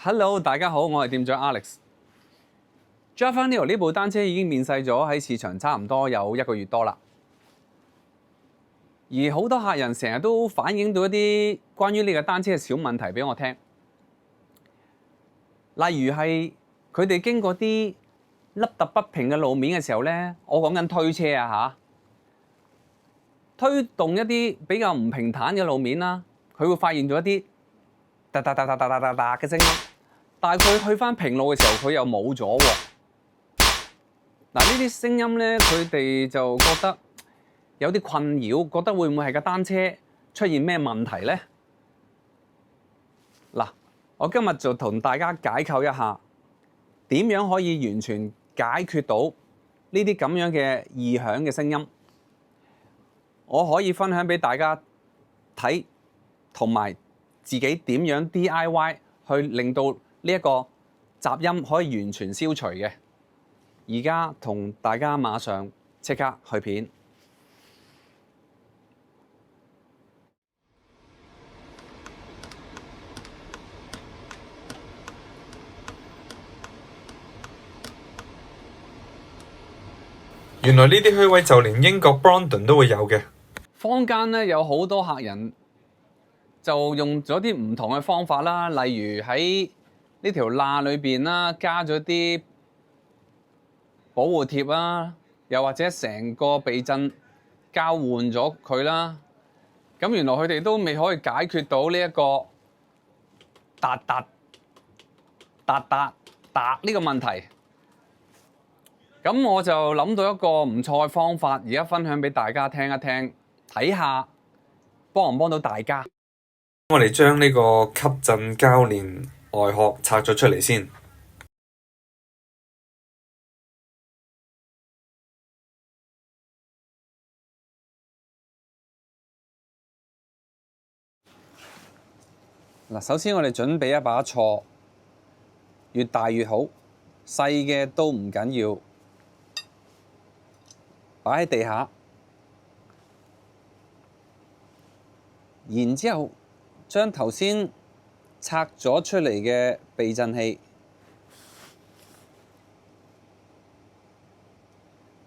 Hello， 大家好，我係店長 Alex。Java Neo 呢部單車已經面世咗喺市場差唔多有1個月多啦，而好多客人成日都反映到一啲關於呢個單車嘅小問題俾我聽，例如係佢哋經過啲凹凸不平嘅路面嘅時候呢，我講緊推車啊推動一啲比較唔平坦嘅路面啦，佢會發現咗一啲嗒嗒嗒嗒嗒嗒嗒嘅聲音。但係佢去翻平路嘅時候，佢又冇咗喎。嗱，呢啲聲音咧，佢哋就覺得有啲困擾，覺得會唔會係架單車出現咩問題咧？嗱，我今日就同大家解構一下，點樣可以完全解決到呢啲咁樣嘅異響嘅聲音。我可以分享俾大家睇，同埋自己點樣 DIY 去令到呢一個雜音可以完全消除嘅。而家同大家馬上即刻去片。原來呢啲虛位就連英國 Brandon 都會有嘅。坊間咧有好多客人就用咗啲唔同嘅方法啦，例如喺呢條罅裏邊啦，加咗啲保護貼啦，又或者成個避震交換咗佢啦。咁原來佢哋都未可以解決到呢一個嗒嗒嗒嗒嗒呢個問題。咁我就諗到一個唔錯嘅方法，而家分享俾大家聽一聽，睇下幫唔幫到大家。我哋將呢個吸震膠鏈外殼拆咗出嚟先。嗱，首先我哋準備一把銼，越大越好，細嘅都唔緊要，擺喺地下。然之後將頭先拆咗出嚟嘅避震器，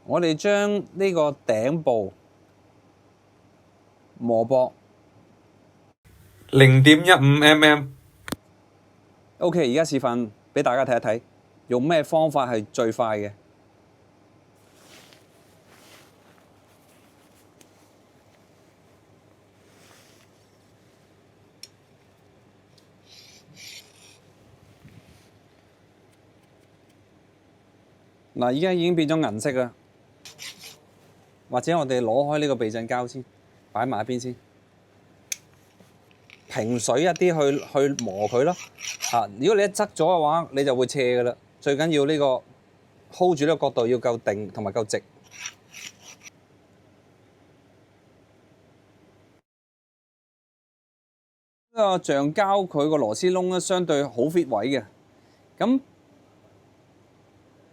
我哋將呢個頂部磨薄0.15mm。OK， 而家示範俾大家睇一睇，用咩方法係最快嘅。嗱，依家已經變咗銀色啦，或者我哋攞開呢個避震膠先，擺埋一邊先，平水一啲去磨佢咯。如果你一側咗嘅話，你就會斜㗎啦。最緊要呢個 hold 住呢個角度要夠定同埋夠直。呢個橡膠佢個螺絲窿咧，相對好 fit 位嘅，咁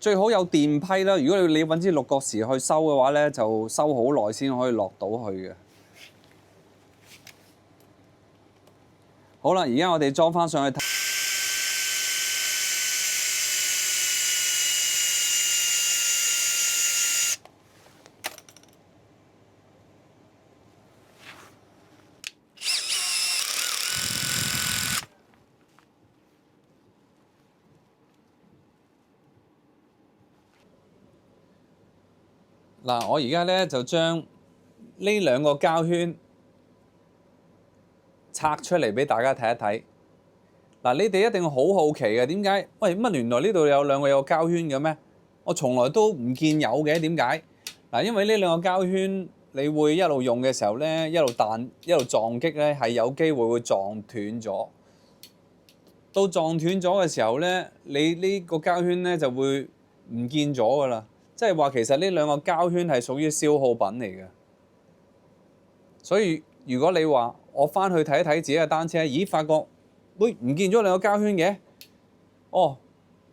最好有電批啦。如果你揾支六角匙去收嘅話咧，就收好耐先可以落到去嘅。好啦，而家我哋裝翻上去。嗱，我而家咧就將呢兩個膠圈拆出嚟俾大家睇一睇。嗱，你哋一定好好奇嘅，點解？喂，乜原來呢度有兩個有個膠圈嘅咩？我從來都唔見有嘅，點解？嗱，因為呢兩個膠圈，你會一路用嘅時候咧，一路彈一路撞擊咧，係有機會撞斷咗。到撞斷咗嘅時候咧，你呢個膠圈咧就會唔見咗噶啦。即係話其實呢兩個膠圈係屬於消耗品嚟嘅。所以如果你話我翻去睇一睇自己嘅單車，咦，發覺喂唔見咗兩個膠圈嘅，哦，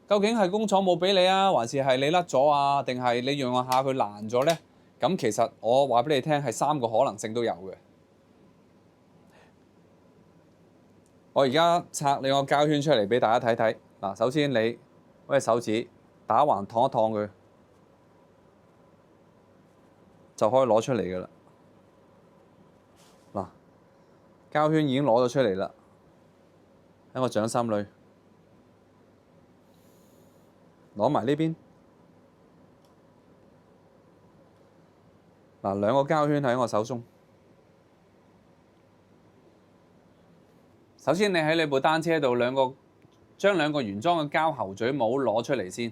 究竟係工廠冇俾你啊，還是係你甩咗啊，定係你用下佢爛咗呢？咁其實我話俾你聽係3個可能性都有嘅。我而家拆兩個膠圈出嚟俾大家睇睇。嗱，首先你攞隻手指打橫燙一燙佢，就可以攞出嚟㗎啦。嗱，膠圈已經攞咗出嚟啦，喺我掌心裏，攞埋呢邊。嗱，兩個膠圈喺我手中。首先，你喺你部單車度將兩個原裝嘅膠喉嘴帽攞出嚟先。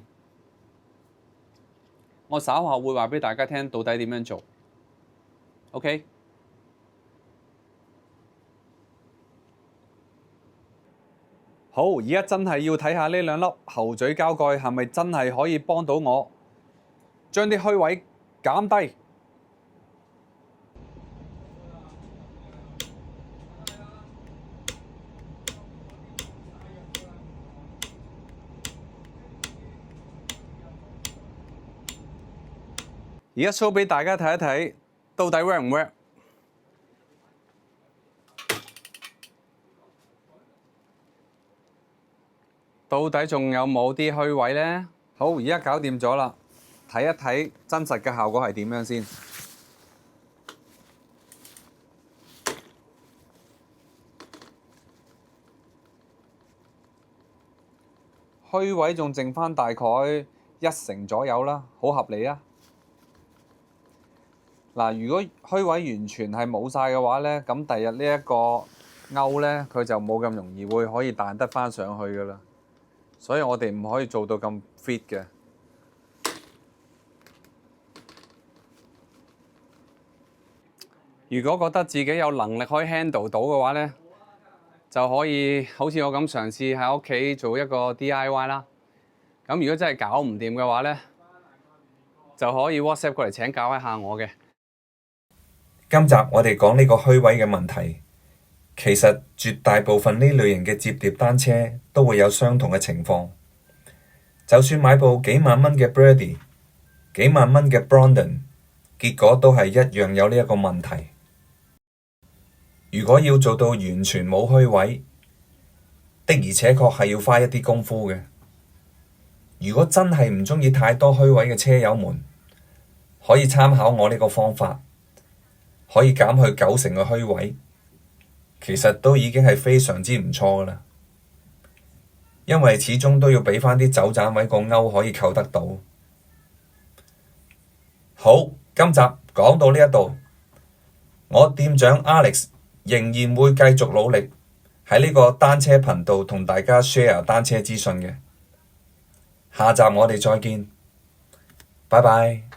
我稍後會話俾大家聽到底點樣做。OK？ 好，而家真係要睇下呢兩粒喉嘴膠蓋係咪真係可以幫到我將啲虛位減低。而家 show 俾大家睇一睇，到底 work 唔 work？ 到底仲有冇啲虛位呢？好，而家搞掂咗啦，睇一睇真實嘅效果係點樣先。虛位仲剩翻大概1成左右啦，好合理啊！嗱，如果虛位完全係冇晒嘅話呢，咁第日呢一個勾呢，佢就冇咁容易可以彈得翻上去噶啦。所以我哋唔可以做到咁 fit 嘅。如果覺得自己有能力可以 handle 到嘅話呢，就可以好似我咁嘗試喺屋企做一個 DIY 啦。咁如果真係搞唔掂嘅話呢，就可以 WhatsApp 過嚟請教一下我嘅。今集我哋講呢個虛位嘅問題，其實絕大部分呢類型嘅摺疊單車都會有相同嘅情況。就算買部幾萬蚊嘅 Birdie、幾萬蚊嘅 Brandon， 結果都係一樣有呢一個問題。如果要做到完全冇虛位，的而且確係要花一啲功夫嘅。如果真係唔鍾意太多虛位嘅車友們，可以參考我呢個方法，可以減去90%嘅虛位，其實都已經係非常之唔錯㗎喇。因為始終都要畀返啲走盞位個勾可以扣得到。好，今集講到呢一度，我店長 Alex 仍然會繼續努力喺呢個單車頻道同大家 share 單車資訊嘅。下集我哋再見，拜拜。